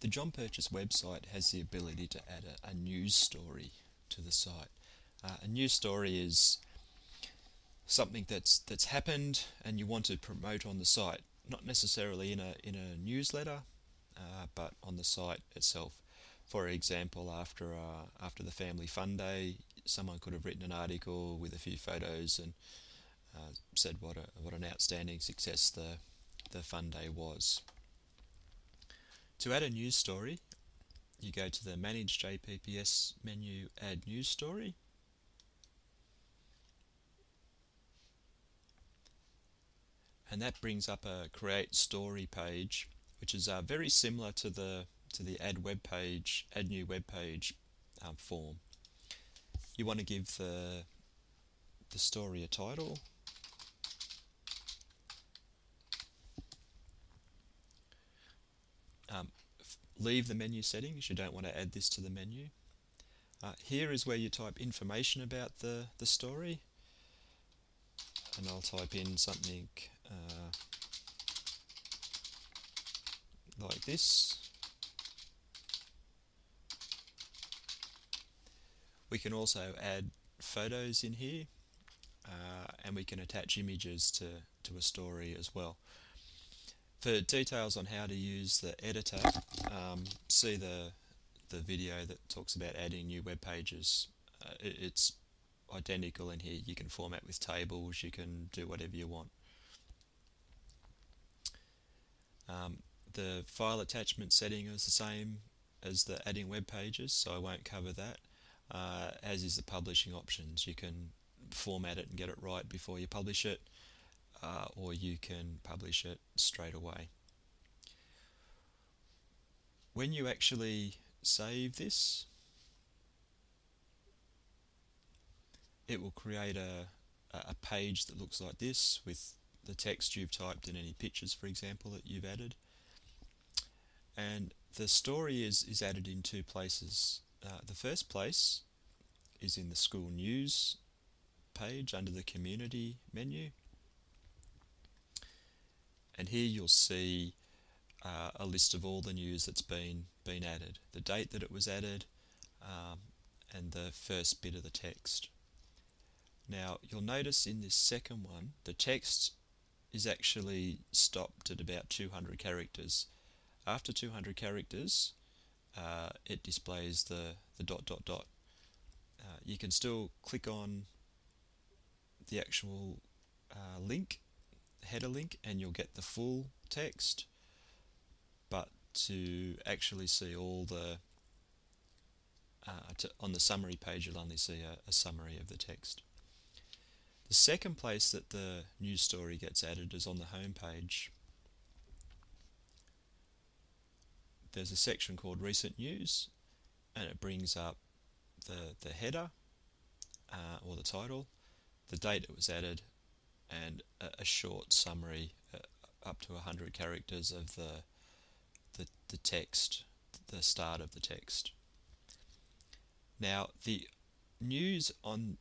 The John Purchase website has the ability to add a news story to the site. A news story is something that's happened and you want to promote on the site, not necessarily in a newsletter, but on the site itself. For example, after the Family Fun Day, someone could have written an article with a few photos and said what an outstanding success the fun day was. To add a news story, you go to the Manage JPPS menu, Add News Story. And that brings up a Create Story page, which is very similar to the Add Web Page, Add New Web Page form. You want to give the story a title. Leave the menu settings. You don't want to add this to the menu. Here is where you type information about the story, and I'll type in something like this. We can also add photos in here, and we can attach images to a story as well. For details on how to use the editor, see the video that talks about adding new web pages. It's identical in here. You can format with tables, you can do whatever you want. The file attachment setting is the same as the adding web pages, so I won't cover that, as is the publishing options. You can format it and get it right before you publish it, or you can publish it straight away. When you actually save this, it will create a page that looks like this with the text you've typed and any pictures, for example, that you've added. And the story is added in two places. The first place is in the school news page under the community menu. And here you'll see a list of all the news that's been added, the date that it was added, and the first bit of the text. Now you'll notice in this second one the text is actually stopped at about 200 characters. After 200 characters it displays the ... You can still click on the actual link, header link, and you'll get the full text, but to actually see all the on the summary page you'll only see a summary of the text. The second place that the news story gets added is on the home page. There's a section called Recent News, and it brings up the header or the title, the date it was added, and a short summary up to 100 characters of the text, the start of the text. Now the news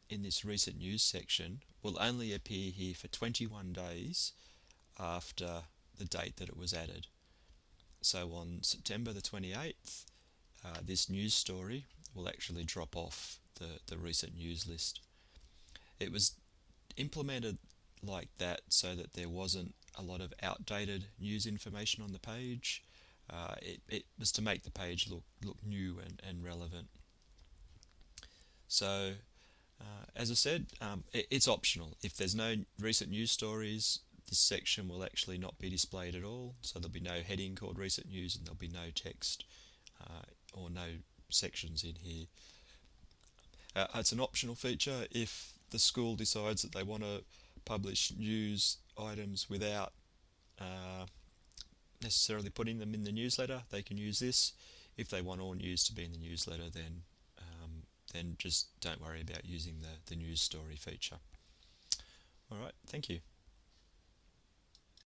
in this recent news section will only appear here for 21 days after the date that it was added. So on September the 28th, this news story will actually drop off the recent news list. It was implemented like that so that there wasn't a lot of outdated news information on the page. It was to make the page look new and relevant. So as I said, it's optional. If there's no recent news stories, this section will actually not be displayed at all, so there'll be no heading called recent news and there'll be no text or no sections in here. It's an optional feature if the school decides that they want to publish news items without necessarily putting them in the newsletter. They can use this. If they want all news to be in the newsletter, then just don't worry about using the news story feature. Alright, thank you.